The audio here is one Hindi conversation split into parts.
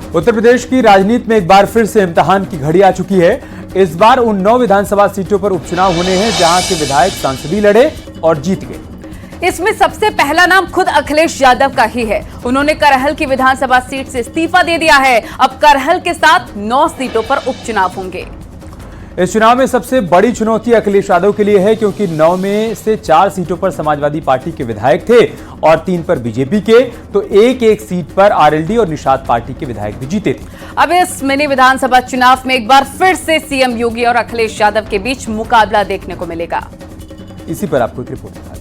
उत्तर प्रदेश की राजनीति में एक बार फिर से इम्तिहान की घड़ी आ चुकी है। इस बार उन 9 विधानसभा सीटों पर उपचुनाव होने हैं जहां के विधायक सांसदीय लड़े और जीत गए। इसमें सबसे पहला नाम खुद अखिलेश यादव का ही है। उन्होंने करहल की विधानसभा सीट से इस्तीफा दे दिया है। अब करहल के साथ 9 सीटों पर उपचुनाव होंगे। इस चुनाव में सबसे बड़ी चुनौती अखिलेश यादव के लिए है क्योंकि 9 में से 4 सीटों पर समाजवादी पार्टी के विधायक थे और 3 पर बीजेपी के, तो एक सीट पर आरएलडी और निषाद पार्टी के विधायक भी जीते थे। अब इस मिनी विधानसभा चुनाव में एक बार फिर से सीएम योगी और अखिलेश यादव के बीच मुकाबला देखने को मिलेगा। इसी पर आपको एक रिपोर्ट दिखा दें।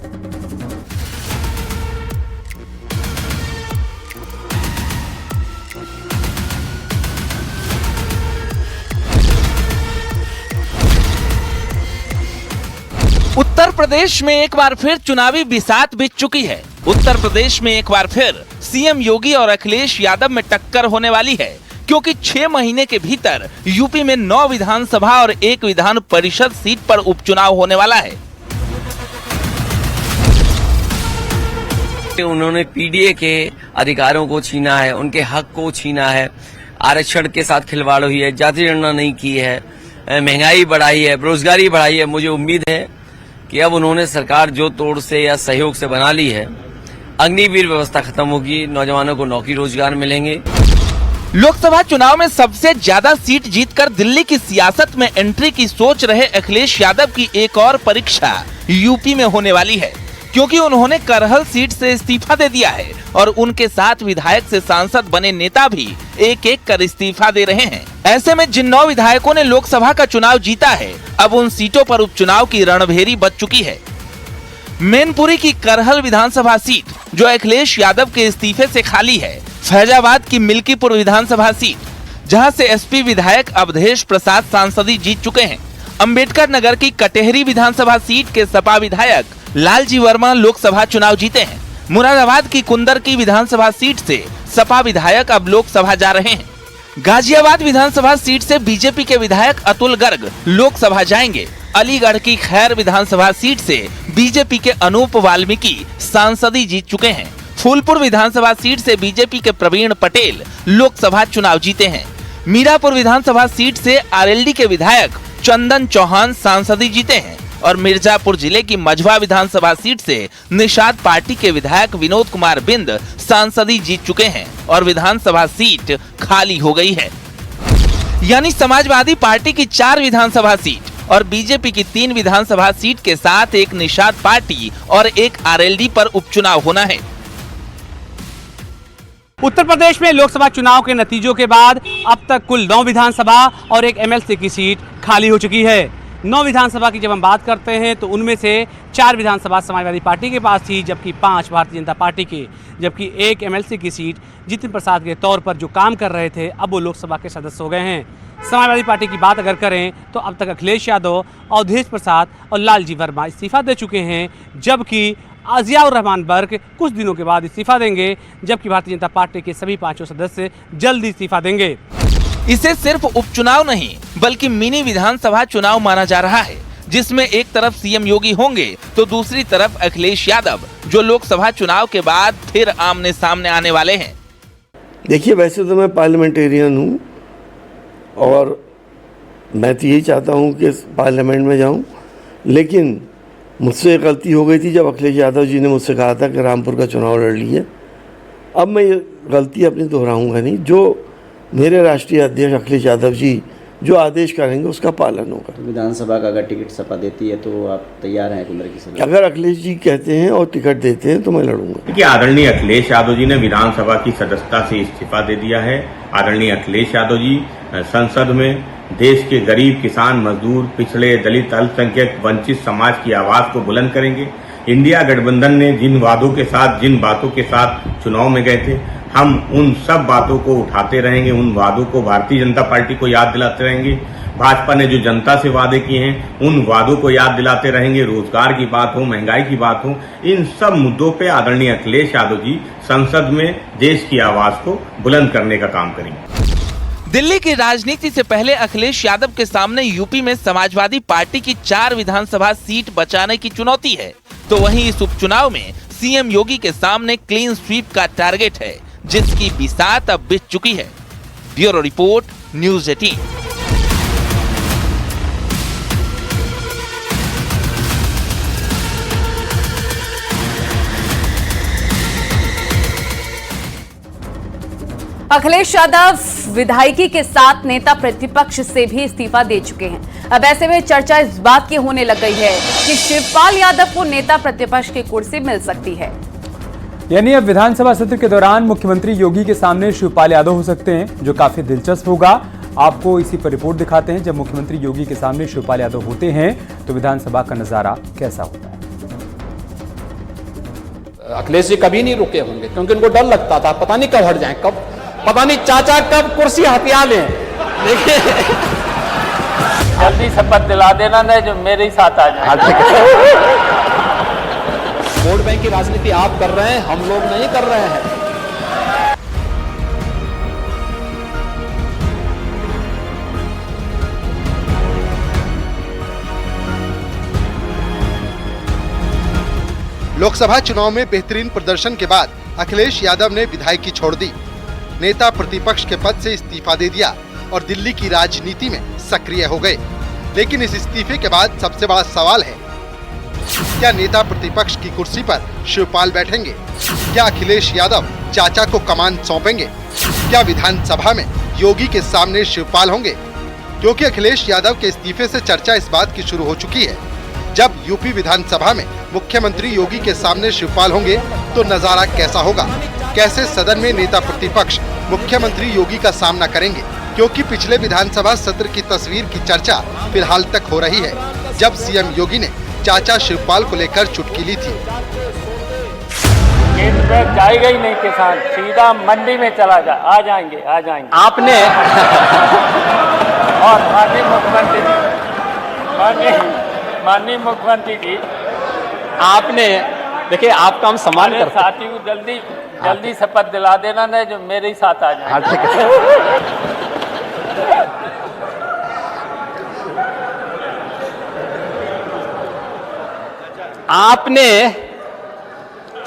उत्तर प्रदेश में एक बार फिर चुनावी बिसात बीत चुकी है। उत्तर प्रदेश में एक बार फिर सीएम योगी और अखिलेश यादव में टक्कर होने वाली है क्योंकि 6 महीने के भीतर यूपी में 9 विधानसभा और 1 विधान परिषद सीट पर उपचुनाव होने वाला है। उन्होंने पीडीए के अधिकारों को छीना है, उनके हक को छीना है, आरक्षण के साथ खिलवाड़ हुई है, जाति गणना नहीं की है, महंगाई बढ़ाई है, बेरोजगारी बढ़ाई है। मुझे उम्मीद है कि अब उन्होंने सरकार जो तोड़ से या सहयोग से बना ली है, अग्निवीर व्यवस्था खत्म होगी, नौजवानों को नौकरी रोजगार मिलेंगे। लोकसभा चुनाव में सबसे ज्यादा सीट जीतकर दिल्ली की सियासत में एंट्री की सोच रहे अखिलेश यादव की एक और परीक्षा यूपी में होने वाली है क्योंकि उन्होंने करहल सीट से इस्तीफा दे दिया है और उनके साथ विधायक से सांसद बने नेता भी एक कर इस्तीफा दे रहे हैं। ऐसे में जिन 9 विधायकों ने लोकसभा का चुनाव जीता है, अब उन सीटों पर उपचुनाव की रणभेरी बच चुकी है। मैनपुरी की करहल विधानसभा सीट जो अखिलेश यादव के इस्तीफे से खाली है, फैजाबाद की मिल्कीपुर विधानसभा सीट जहां से एसपी विधायक अवधेश प्रसाद सांसदी जीत चुके हैं, अंबेडकर नगर की कटेहरी विधानसभा सीट के सपा विधायक लालजी वर्मा लोकसभा चुनाव जीते हैं, मुरादाबाद की कुंदर की विधानसभा सीट से सपा विधायक अब लोकसभा जा रहे हैं, गाजियाबाद विधानसभा सीट से बीजेपी के विधायक अतुल गर्ग लोकसभा जाएंगे, अलीगढ़ की खैर विधानसभा सीट से बीजेपी के अनूप वाल्मीकि सांसदी जीत चुके हैं, फूलपुर विधानसभा सीट से बीजेपी के प्रवीण पटेल लोकसभा चुनाव जीते हैं, मीरापुर विधानसभा सीट से आरएलडी के विधायक चंदन चौहान सांसदी जीते हैं और मिर्जापुर जिले की मझवा विधानसभा सीट से निषाद पार्टी के विधायक विनोद कुमार बिंद सांसदी जीत चुके हैं और विधानसभा सीट खाली हो गई है। यानी समाजवादी पार्टी की 4 विधानसभा सीट और बीजेपी की 3 विधानसभा सीट के साथ एक निषाद पार्टी और एक आरएलडी पर उपचुनाव होना है। उत्तर प्रदेश में लोकसभा चुनाव के नतीजों के बाद अब तक कुल 9 विधानसभा और एक एमएलसी की सीट खाली हो चुकी है। 9 विधानसभा की जब हम बात करते हैं तो उनमें से 4 विधानसभा समाजवादी पार्टी के पास थी, जबकि 5 भारतीय जनता पार्टी के, जबकि 1 एमएलसी की सीट जितिन प्रसाद के तौर पर जो काम कर रहे थे अब वो लोकसभा के सदस्य हो गए हैं। समाजवादी पार्टी की बात अगर करें तो अब तक अखिलेश यादव, अवधेश प्रसाद और लालजी वर्मा इस्तीफा दे चुके हैं, जबकि जियाउर रहमान बर्क कुछ दिनों के बाद इस्तीफा देंगे, जबकि भारतीय जनता पार्टी के सभी 5 सदस्य जल्द इस्तीफा देंगे। इसे सिर्फ उपचुनाव नहीं बल्कि मिनी विधानसभा चुनाव माना जा रहा है जिसमें एक तरफ सीएम योगी होंगे तो दूसरी तरफ अखिलेश यादव जो लोकसभा चुनाव के बाद फिर आमने सामने आने वाले हैं। देखिए, वैसे तो मैं पार्लियामेंटेरियन हूँ और मैं तो यही चाहता हूँ कि पार्लियामेंट में जाऊँ, लेकिन मुझसे गलती हो गई थी जब अखिलेश यादव जी ने मुझसे कहा था कि रामपुर का चुनाव लड़ लीजिए। अब मैं ये गलती अपनी दोहराऊंगा नहीं। जो मेरे राष्ट्रीय अध्यक्ष अखिलेश यादव जी जो आदेश करेंगे उसका पालन होगा। तो विधानसभा का अगर टिकट सपा देती है तो आप तैयार हैं कुंदर की सभा? अगर अखिलेश जी कहते हैं और टिकट देते हैं तो मैं लड़ूंगा। देखिए, आदरणीय अखिलेश यादव जी ने विधानसभा की सदस्यता से इस्तीफा दे दिया है। आदरणीय अखिलेश यादव जी संसद में देश के गरीब, किसान, मजदूर, पिछड़े, दलित, अल्पसंख्यक, वंचित समाज की आवाज को बुलंद करेंगे। इंडिया गठबंधन ने जिन वादों के साथ, जिन बातों के साथ चुनाव में गए थे, हम उन सब बातों को उठाते रहेंगे, उन वादों को भारतीय जनता पार्टी को याद दिलाते रहेंगे। भाजपा ने जो जनता से वादे किए हैं उन वादों को याद दिलाते रहेंगे। रोजगार की बात हो, महंगाई की बात हो, इन सब मुद्दों पे आदरणीय अखिलेश यादव जी संसद में देश की आवाज को बुलंद करने का काम करेंगे। दिल्ली की राजनीति से पहले अखिलेश यादव के सामने यूपी में समाजवादी पार्टी की 4 विधानसभा सीट बचाने की चुनौती है, तो वहीं इस उपचुनाव में सीएम योगी के सामने क्लीन स्वीप का टारगेट है जिसकी बिसात अब बीत चुकी है। Bureau report, news 18। Akhilesh Yadav विधायकी के साथ नेता प्रतिपक्ष से भी इस्तीफा दे चुके हैं। अब ऐसे में चर्चा इस बात की होने लग गई है कि शिवपाल यादव को नेता प्रतिपक्ष की कुर्सी मिल सकती है। यानी अब विधानसभा सत्र के दौरान मुख्यमंत्री योगी के सामने शिवपाल यादव हो सकते हैं, जो काफी दिलचस्प होगा। आपको इसी पर रिपोर्ट दिखाते हैं। जब मुख्यमंत्री योगी के सामने शिवपाल यादव होते हैं तो विधानसभा का नजारा कैसा होता है। अखिलेश जी कभी नहीं रुके होंगे, क्योंकि उनको डर लगता था पता नहीं कब हट जाए, कब पता नहीं चाचा कब कुर्सी हथिया लें। देखिए जल्दी शपथ दिला देना नहीं जो मेरे ही साथ आ जाए। वोट बैंक की राजनीति आप कर रहे हैं, हम लोग नहीं कर रहे हैं। लोकसभा चुनाव में बेहतरीन प्रदर्शन के बाद अखिलेश यादव ने विधायकी छोड़ दी, नेता प्रतिपक्ष के पद से इस्तीफा दे दिया और दिल्ली की राजनीति में सक्रिय हो गए। लेकिन इस इस्तीफे के बाद सबसे बड़ा सवाल है, क्या नेता प्रतिपक्ष की कुर्सी पर शिवपाल बैठेंगे? क्या अखिलेश यादव चाचा को कमान सौंपेंगे? क्या विधानसभा में योगी के सामने शिवपाल होंगे? क्योंकि अखिलेश यादव के इस्तीफे से चर्चा इस बात की शुरू हो चुकी है, जब यूपी विधानसभा में मुख्यमंत्री योगी के सामने शिवपाल होंगे तो नजारा कैसा होगा? कैसे सदन में नेता प्रतिपक्ष मुख्यमंत्री योगी का सामना करेंगे? क्योंकि पिछले विधानसभा सत्र की तस्वीर की चर्चा फिलहाल तक हो रही है, जब सीएम योगी ने चाचा शिवपाल को लेकर चुटकी ली थी। केंद्र में जाएगा ही नहीं किसान, सीधा मंडी में चला जा, आ जाएंगे आपने और माननीय मुख्यमंत्री जी आपने देखिए, आपका हम सम्मान करते हैं। साथी को जल्दी शपथ दिला देना नहीं जो मेरे ही साथ आ जाए। आपने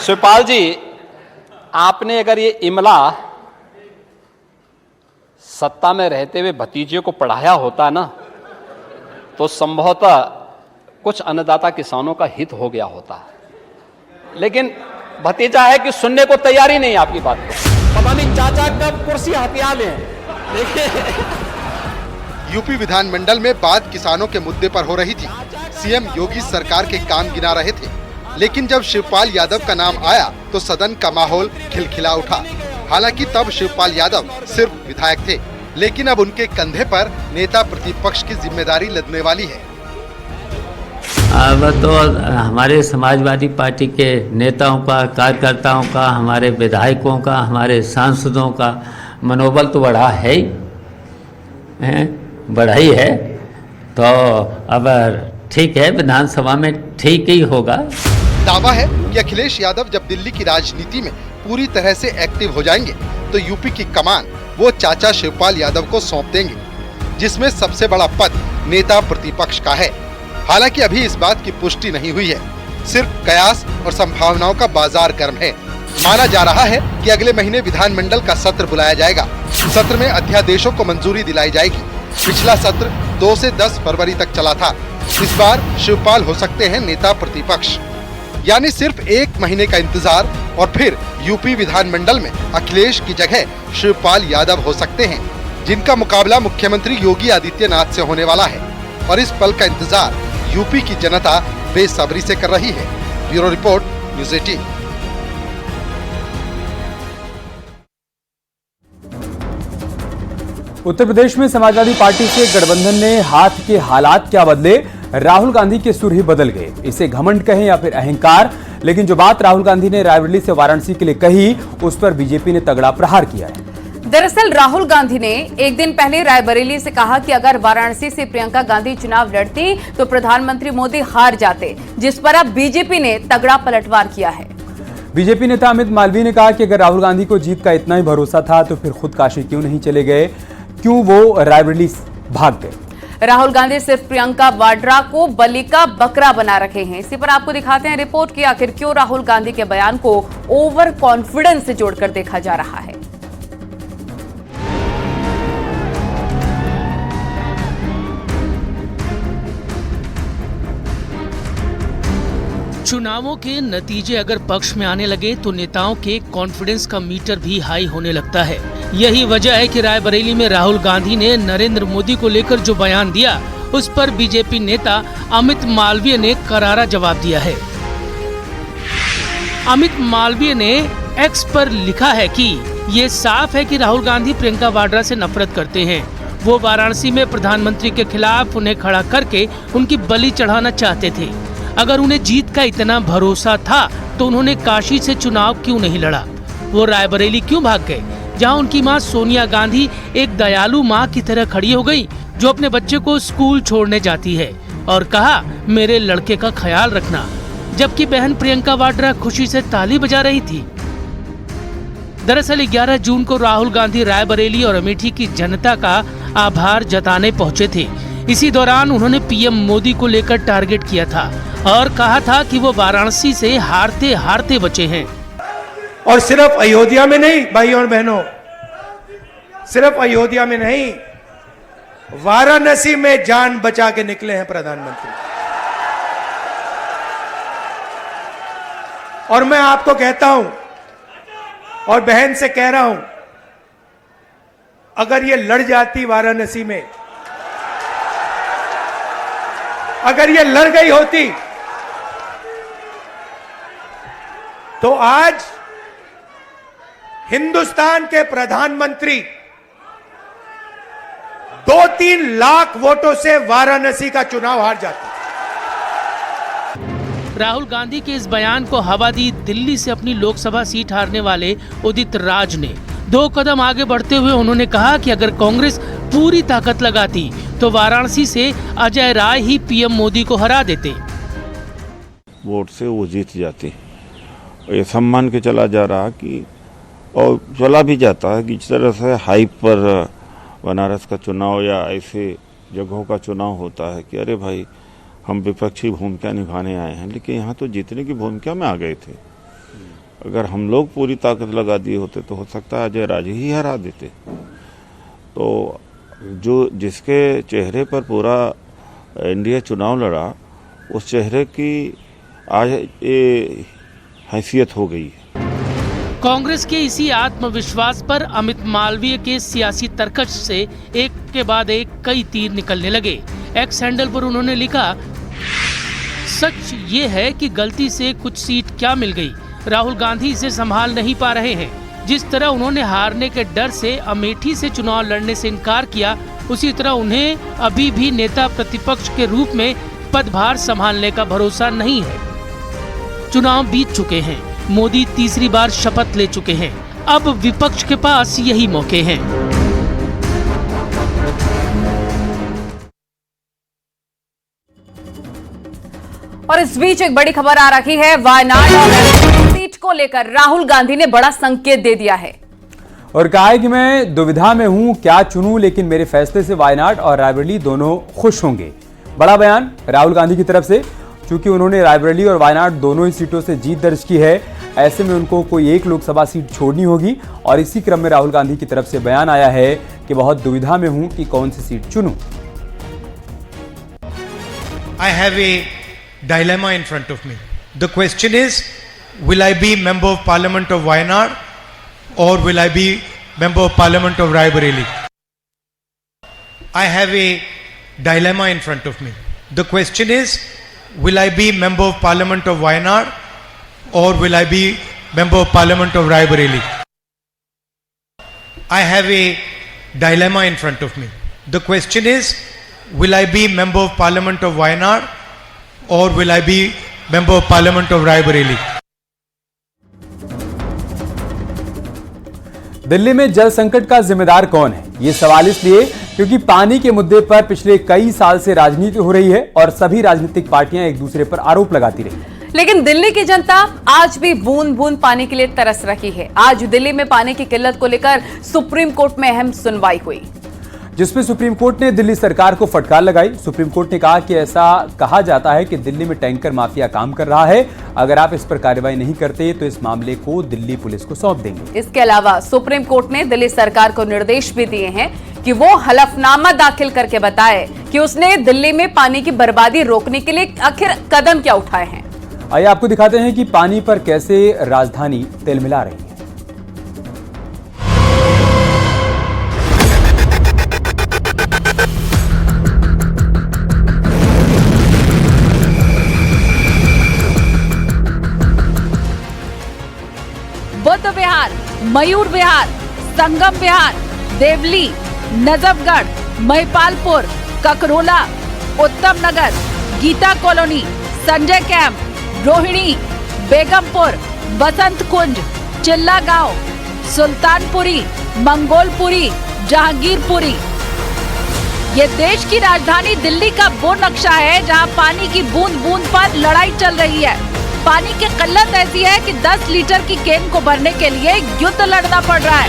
शिवपाल जी, आपने अगर ये इमला सत्ता में रहते हुए भतीजे को पढ़ाया होता ना, तो संभवतः कुछ अन्नदाता किसानों का हित हो गया होता। लेकिन भतीजा है कि सुनने को तैयार ही नहीं आपकी बात को, पता नहीं चाचा कब कुर्सी हथिया लें। देखिए यूपी विधानमंडल में बात किसानों के मुद्दे पर हो रही थी। सीएम योगी सरकार के काम गिना रहे थे, लेकिन जब शिवपाल यादव का नाम आया तो सदन का माहौल खिलखिला उठा। हालांकि तब शिवपाल यादव सिर्फ विधायक थे, लेकिन अब उनके कंधे पर नेता प्रतिपक्ष की जिम्मेदारी लदने वाली है। अब तो हमारे समाजवादी पार्टी के नेताओं का, कार्यकर्ताओं का, हमारे विधायकों का, हमारे सांसदों का मनोबल तो बढ़ा है ही, बढ़ा ही है। तो अब ठीक है, विधानसभा में ठीक ही होगा। दावा है कि अखिलेश यादव जब दिल्ली की राजनीति में पूरी तरह से एक्टिव हो जाएंगे तो यूपी की कमान वो चाचा शिवपाल यादव को सौंप देंगे, जिसमें सबसे बड़ा पद नेता प्रतिपक्ष का है। हालांकि अभी इस बात की पुष्टि नहीं हुई है, सिर्फ कयास और संभावनाओं का बाजार गर्म है। माना जा रहा है कि अगले महीने विधानमंडल का सत्र बुलाया जाएगा। सत्र में अध्यादेशों को मंजूरी दिलाई जाएगी। पिछला सत्र 2 से 10 फरवरी तक चला था। इस बार शिवपाल हो सकते हैं नेता प्रतिपक्ष। यानी सिर्फ 1 महीने का इंतजार और फिर यूपी विधानमंडल में अखिलेश की जगह शिवपाल यादव हो सकते हैं, जिनका मुकाबला मुख्यमंत्री योगी आदित्यनाथ से होने वाला है। और इस पल का इंतजार यूपी की जनता बेसब्री से कर रही है। Bureau report, news 18। Uttar Pradesh में समाजवादी पार्टी से गठबंधन ने हाथ के हालात क्या बदले, राहुल गांधी के सुर ही बदल गए। इसे घमंड कहें या फिर अहंकार, लेकिन जो बात राहुल गांधी ने रायबरेली से वाराणसी के लिए कही, उस पर बीजेपी ने तगड़ा प्रहार किया है। दरअसल राहुल गांधी ने एक दिन पहले रायबरेली से कहा कि अगर वाराणसी से प्रियंका गांधी चुनाव लड़ती तो प्रधानमंत्री मोदी हार जाते, जिस पर अब बीजेपी ने तगड़ा पलटवार किया है। बीजेपी नेता अमित मालवीय ने कहा कि अगर राहुल गांधी को जीत का इतना ही भरोसा था तो फिर खुद काशी क्यों नहीं चले गए, क्यों वो रायबरेली भाग गए। राहुल गांधी सिर्फ प्रियंका वाड्रा को बलि का बकरा बना रखे हैं। इसी पर आपको दिखाते हैं रिपोर्ट की आखिर क्यों राहुल गांधी के बयान को ओवर कॉन्फिडेंस से जोड़कर देखा जा रहा है। चुनावों के नतीजे अगर पक्ष में आने लगे तो नेताओं के कॉन्फिडेंस का मीटर भी हाई होने लगता है। यही वजह है कि रायबरेली में राहुल गांधी ने नरेंद्र मोदी को लेकर जो बयान दिया, उस पर बीजेपी नेता अमित मालवीय ने करारा जवाब दिया है। अमित मालवीय ने एक्स पर लिखा है कि ये साफ है कि राहुल गांधी प्रियंका वाड्रा से नफरत करते हैं। वो वाराणसी में प्रधानमंत्री के खिलाफ उन्हें खड़ा करके उनकी बलि चढ़ाना चाहते थे। अगर उन्हें जीत का इतना भरोसा था तो उन्होंने काशी से चुनाव क्यों नहीं लड़ा? वो रायबरेली क्यों भाग गए, जहां उनकी मां सोनिया गांधी एक दयालु मां की तरह खड़ी हो गई, जो अपने बच्चे को स्कूल छोड़ने जाती है और कहा मेरे लड़के का ख्याल रखना, जबकि बहन प्रियंका वाड्रा खुशी से ताली बजा रही थी। दरअसल 11 जून को राहुल गांधी रायबरेली और अमेठी की जनता का आभार जताने पहुंचे थे। इसी दौरान उन्होंने पीएम मोदी को लेकर टारगेट किया था और कहा था कि वो वाराणसी से हारते हारते बचे हैं। और सिर्फ अयोध्या में नहीं भाई और बहनों, सिर्फ अयोध्या में नहीं, वाराणसी में जान बचा के निकले हैं प्रधानमंत्री। और मैं आपको कहता हूं और बहन से कह रहा हूं, अगर ये लड़ जाती वाराणसी में, अगर ये लड़ गई होती तो आज हिंदुस्तान के प्रधानमंत्री 2-3 लाख वोटों से वाराणसी का चुनाव हार जाते। राहुल गांधी के इस बयान को हवा दी दिल्ली से अपनी लोकसभा सीट हारने वाले उदित राज ने। 2 कदम आगे बढ़ते हुए उन्होंने कहा कि अगर कांग्रेस पूरी ताकत लगाती तो वाराणसी से अजय राय ही पीएम मोदी को हरा देते। वोट से वो जीत जाते। ये सम्मान के चला जा रहा कि, और चला भी जाता है कि जिस तरह से हाइप पर बनारस का चुनाव या ऐसे जगहों का चुनाव होता है कि अरे भाई हम विपक्षी भूमिका निभाने आए हैं, लेकिन यहाँ तो जीतने की भूमिका में आ गए थे। अगर हम लोग पूरी ताकत लगा दिए होते तो हो सकता है अजय राज ही हरा देते। तो जो जिसके चेहरे पर पूरा इंडिया चुनाव लड़ा, उस चेहरे की आज ये हैसियत हो गई है। कांग्रेस के इसी आत्मविश्वास पर अमित मालवीय के सियासी तरकश से एक के बाद एक कई तीर निकलने लगे। एक्स हैंडल पर उन्होंने लिखा, सच ये है कि गलती से कुछ सीट क्या मिल गई, राहुल गांधी इसे संभाल नहीं पा रहे हैं। जिस तरह उन्होंने हारने के डर से अमेठी से चुनाव लड़ने से इनकार किया, उसी तरह उन्हें अभी भी नेता प्रतिपक्ष के रूप में पदभार संभालने का भरोसा नहीं है। चुनाव बीत चुके हैं, मोदी तीसरी बार शपथ ले चुके हैं, अब विपक्ष के पास यही मौके हैं। और इस बीच एक बड़ी खबर आ रही है, वायनाड और सीट को लेकर राहुल गांधी ने बड़ा संकेत दे दिया है और कहा है कि मैं दुविधा में हूं, क्या चुनूं, लेकिन मेरे फैसले से वायनाड और रायबरेली दोनों खुश होंगे। बड़ा बयान राहुल गांधी की तरफ से, क्योंकि उन्होंने रायबरेली और वायनाड दोनों ही सीटों से जीत दर्ज की है। ऐसे में उनको कोई एक लोकसभा सीट छोड़नी होगी और इसी क्रम में राहुल गांधी की तरफ से बयान आया है कि बहुत दुविधा में हूं कि कौन सी seat चुनूं। I have a dilemma in front of me. The question is, will I be member of parliament of Wayanad or will I be member of parliament of Raebareli? I have a dilemma in front of me. The question is, will I be member of parliament of Wayanad or will I be member of parliament of Raebareli? I have a dilemma in front of me. The question is, will I be member of parliament of Wayanad or will I be member of parliament of Raebareli? Delhi में जल संकट का जिम्मेदार कौन है, ये सवाल इसलिए क्योंकि पानी के मुद्दे पर पिछले कई साल से राजनीति हो रही है और सभी राजनीतिक पार्टियां एक दूसरे पर आरोप लगाती रही हैं। लेकिन दिल्ली की जनता आज भी बूंद बूंद पानी के लिए तरस रही है। आज दिल्ली में पानी की किल्लत को लेकर सुप्रीम कोर्ट में अहम सुनवाई हुई, जिसमें सुप्रीम कोर्ट ने दिल्ली सरकार को फटकार लगाई। सुप्रीम कोर्ट ने कहा कि ऐसा कहा जाता है कि दिल्ली में टैंकर माफिया काम कर रहा है, अगर आप इस पर कार्रवाई नहीं करते तो इस मामले को दिल्ली पुलिस को सौंप देंगे। इसके अलावा सुप्रीम कोर्ट ने दिल्ली सरकार को निर्देश भी दिए हैं कि वो हलफनामा दाखिल करके बताए कि उसने दिल्ली में पानी की बर्बादी रोकने के लिए आखिर कदम क्या उठाए हैं। आइए आपको दिखाते हैं कि पानी पर कैसे राजधानी तिलमिला रही है। बुद्ध विहार, मयूर विहार, संगम विहार, देवली, नजफगढ़, महिपालपुर, ककरोला, उत्तम नगर, गीता कॉलोनी, संजय कैंप, रोहिणी, बेगमपुर, बसंत कुंज, चिल्ला गांव, सुल्तानपुरी, मंगोलपुरी, जहांगीरपुरी। ये देश की राजधानी दिल्ली का वो नक्शा है जहां पानी की बूंद बूंद पर लड़ाई चल रही है। पानी की किल्लत ऐसी है कि 10 लीटर की कैन को भरने के लिए युद्ध लड़ना पड़ रहा है।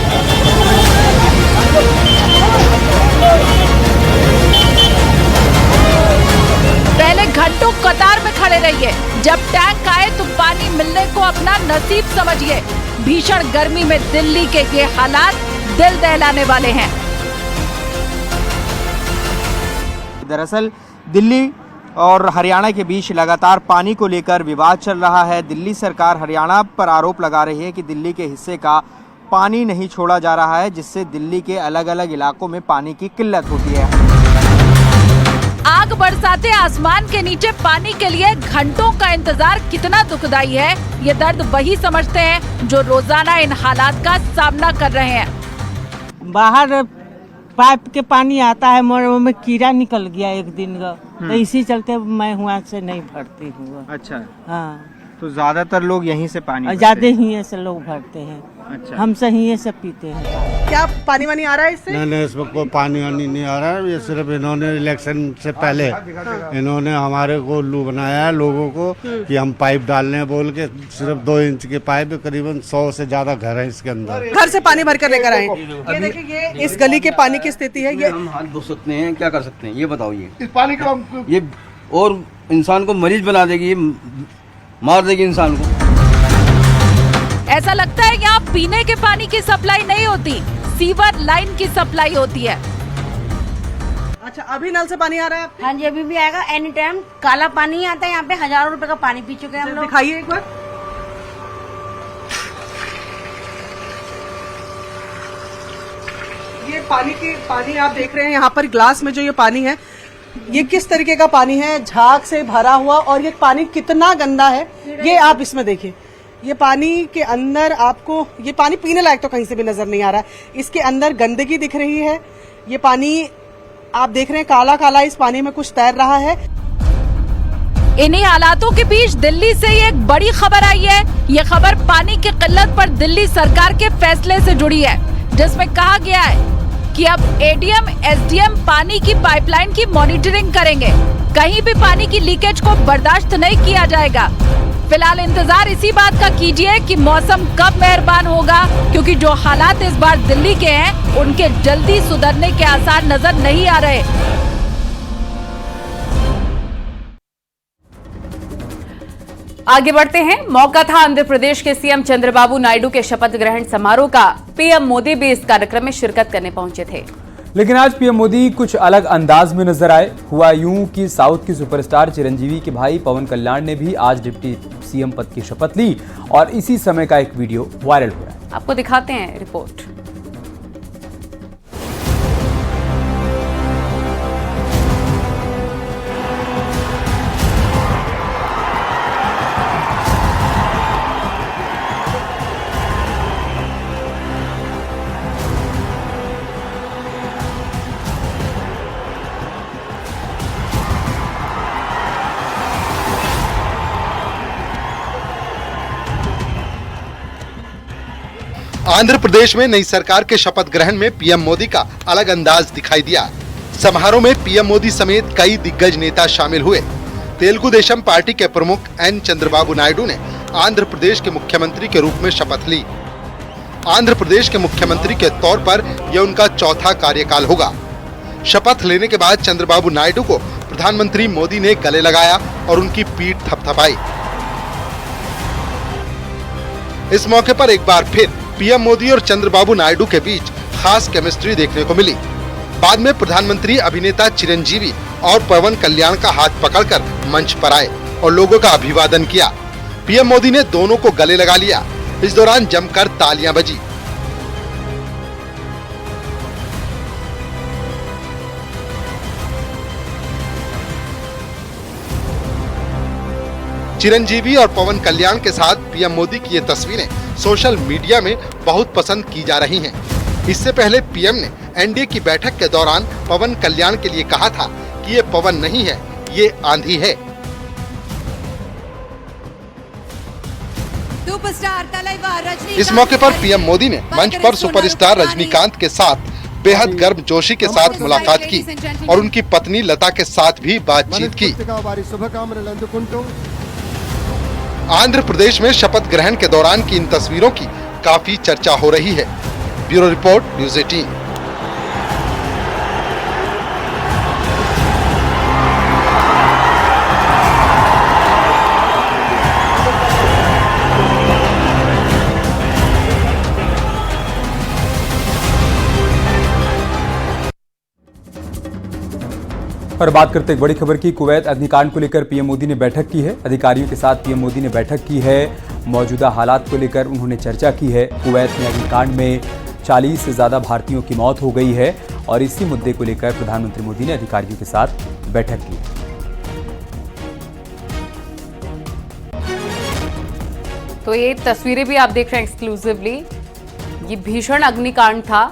पहले घंटों कतार में खड़े रहिए, जब टैंक आए तो पानी मिलने को अपना नसीब समझिए। भीषण गर्मी में दिल्ली के ये हालात दिल दहलाने वाले हैं। दरअसल दिल्ली और हरियाणा के बीच लगातार पानी को लेकर विवाद चल रहा है। दिल्ली सरकार हरियाणा पर आरोप लगा रही है कि दिल्ली के हिस्से का पानी नहीं छोड़ा जा रहा है, जिससे दिल्ली के अलग अलग इलाकों में पानी की किल्लत होती है। आग बरसाते आसमान के नीचे पानी के लिए घंटों का इंतजार कितना दुखदाई है, ये दर्द वही समझते हैं जो रोजाना इन हालात का सामना कर रहे हैं। बाहर पाइप के पानी आता है, में कीड़ा निकल गया एक दिन का, तो इसी चलते मैं वहाँ से नहीं भरती हूँ। अच्छा, हाँ, तो ज्यादातर लोग यहीं से पानी ज्यादा ही से लोग भरते हैं। अच्छा, हम से ही ये सब पीते हैं। क्या पानी वानी आ रहा है इससे? नहीं, इसमें कोई पानी वानी नहीं आ रहा है। ये सिर्फ इन्होंने इलेक्शन से पहले इन्होंने हमारे को उल्लू बनाया है लोगों को कि हम पाइप डालने हैं बोल के। सिर्फ 2 इंच के पाइप, करीबन 100 से ज्यादा घर है इसके अंदर। घर से पानी भर कर लेकर आए। ये देखिए, ये इस गली के पानी की स्थिति है। ये हम हाथ धो सकते हैं, क्या कर सकते हैं ये बताओ। इस पानी को ये और इंसान को मरीज बना देगी, मार देगी इंसान को। ऐसा लगता है यहाँ पीने के पानी की सप्लाई नहीं होती, सीवर लाइन की सप्लाई होती है। अच्छा, अभी नल से पानी आ रहा है? हाँ जी, अभी भी आएगा। एनी टाइम काला पानी आता है। यहाँ पे हजारों रुपए का पानी पी चुके हैं हम लोग। दिखाइए एक बार। ये पानी आप देख रहे हैं यहाँ पर ग्लास में जो ये पानी है, ये किस तरीके का पानी है, झाग से भरा हुआ। और ये पानी कितना गंदा है ये आप इसमें देखिए। ये पानी के अंदर आपको, ये पानी पीने लायक तो कहीं से भी नजर नहीं आ रहा है। इसके अंदर गंदगी दिख रही है। ये पानी आप देख रहे हैं काला काला, इस पानी में कुछ तैर रहा है। इन्हीं हालातों के बीच दिल्ली से ये एक बड़ी खबर आई है। ये खबर पानी की किल्लत पर दिल्ली सरकार के फैसले से जुड़ी है, जिसमें कहा गया है कि अब एडीएम एसडीएम पानी की पाइपलाइन की मॉनिटरिंग करेंगे। कहीं भी पानी की लीकेज को बर्दाश्त नहीं किया जाएगा। फिलहाल इंतजार इसी बात का कीजिए कि मौसम कब मेहरबान होगा, क्योंकि जो हालात इस बार दिल्ली के हैं उनके जल्दी सुधरने के आसार नजर नहीं आ रहे। आगे बढ़ते हैं। मौका था आंध्र प्रदेश के सीएम चंद्रबाबू नायडू के शपथ ग्रहण समारोह का। पीएम मोदी भी इस कार्यक्रम में शिरकत करने पहुंचे थे, लेकिन आज पीएम मोदी कुछ अलग अंदाज में नजर आए। हुआ यूं कि साउथ की सुपरस्टार चिरंजीवी के भाई पवन कल्याण ने भी आज डिप्टी सीएम पद की शपथ ली और इसी समय का एक वीडियो वायरल हो रहा है। आपको दिखाते हैं रिपोर्ट। आंध्र प्रदेश में नई सरकार के शपथ ग्रहण में पीएम मोदी का अलग अंदाज दिखाई दिया। समारोह में पीएम मोदी समेत कई दिग्गज नेता शामिल हुए। तेलुगु देशम पार्टी के प्रमुख एन चंद्रबाबू नायडू ने आंध्र प्रदेश के मुख्यमंत्री के रूप में शपथ ली। आंध्र प्रदेश के मुख्यमंत्री के तौर पर यह उनका चौथा कार्यकाल होगा। शपथ लेने के बाद चंद्रबाबू नायडू को प्रधानमंत्री मोदी ने गले लगाया और उनकी पीठ थपथपाई। इस मौके पर एक बार फिर पीएम मोदी और चंद्रबाबू नायडू के बीच खास केमिस्ट्री देखने को मिली। बाद में प्रधानमंत्री अभिनेता चिरंजीवी और पवन कल्याण का हाथ पकड़कर मंच पर आए और लोगों का अभिवादन किया। पीएम मोदी ने दोनों को गले लगा लिया। इस दौरान जमकर तालियां बजी। चिरंजीवी और पवन कल्याण के साथ पीएम मोदी की ये तस्वीरें सोशल मीडिया में बहुत पसंद की जा रही हैं। इससे पहले पीएम ने एनडीए की बैठक के दौरान पवन कल्याण के लिए कहा था कि ये पवन नहीं है, ये आंधी है। इस मौके पर पीएम मोदी ने मंच पर सुपरस्टार रजनीकांत के साथ बेहद गर्मजोशी के साथ मुलाकात की और उनकी पत्नी लता के साथ भी बातचीत की। आंध्र प्रदेश में शपथ ग्रहण के दौरान की इन तस्वीरों की काफी चर्चा हो रही है। Bureau report, news 18। और बात करते एक बड़ी खबर की। कुवैत अग्निकांड को लेकर पीएम मोदी ने बैठक की है। अधिकारियों के साथ पीएम मोदी ने बैठक की है। मौजूदा हालात को लेकर उन्होंने चर्चा की है। कुवैत में अग्निकांड में 40 से ज्यादा भारतीयों की मौत हो गई है और इसी मुद्दे को लेकर प्रधानमंत्री मोदी ने अधिकारियों के साथ बैठक की है। तो ये तस्वीरें भी आप देख रहे हैं एक्सक्लूसिवली। ये भीषण अग्निकांड था,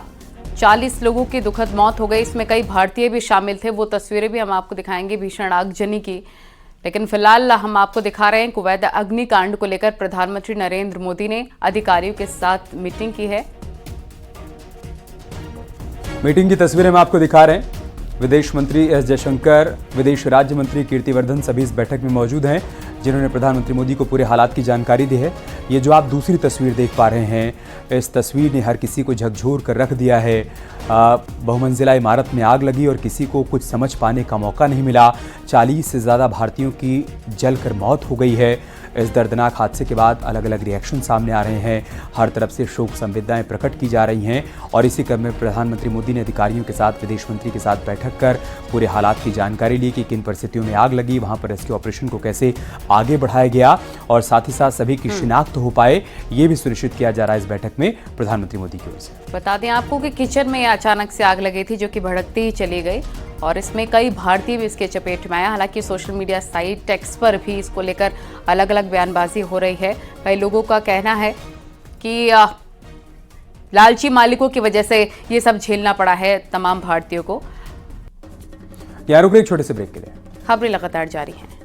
40 लोगों की दुखद मौत हो गई, इसमें कई भारतीय भी शामिल थे। वो तस्वीरें भी हम आपको दिखाएंगे भीषण आगजनी की। लेकिन फिलहाल हम आपको दिखा रहे हैं कुवैत अग्निकांड को लेकर प्रधानमंत्री नरेंद्र मोदी ने अधिकारियों के साथ मीटिंग की है। मीटिंग की तस्वीरें हम आपको दिखा रहे हैं। विदेश मंत्री एस जयशंकर, विदेश राज्य मंत्री कीर्तिवर्धन सभी इस बैठक में मौजूद हैं, जिन्होंने प्रधानमंत्री मोदी को पूरे हालात की जानकारी दी है। ये जो आप दूसरी तस्वीर देख पा रहे हैं, इस तस्वीर ने हर किसी को झकझोर कर रख दिया है। बहुमंजिला इमारत में आग लगी और किसी को कुछ समझ पाने का मौका नहीं मिला। 40 से ज़्यादा भारतीयों की जलकर मौत हो गई है। इस दर्दनाक हादसे के बाद अलग अलग रिएक्शन सामने आ रहे हैं। हर तरफ से शोक संवेदनाएं प्रकट की जा रही हैं और इसी क्रम में प्रधानमंत्री मोदी ने अधिकारियों के साथ, विदेश मंत्री के साथ बैठक कर पूरे हालात की जानकारी ली कि किन परिस्थितियों में आग लगी, वहां पर रेस्क्यू ऑपरेशन को कैसे आगे बढ़ाया गया और साथ ही साथ सभी की शिनाख्त हो पाए, ये भी सुनिश्चित किया जा रहा है इस बैठक में प्रधानमंत्री मोदी की ओर से। बता दें आपको कि किचन में अचानक से आग लगी थी, जो कि भड़कती ही चली गई और इसमें कई भारतीय भी इसके चपेट में आया। हालांकि सोशल मीडिया साइट एक्स पर भी इसको लेकर अलग अलग बयानबाजी हो रही है। कई लोगों का कहना है कि लालची मालिकों की वजह से ये सब झेलना पड़ा है तमाम भारतीयों को। यहाँ रुक एक छोटे से ब्रेक के लिए। खबरें लगातार जारी हैं।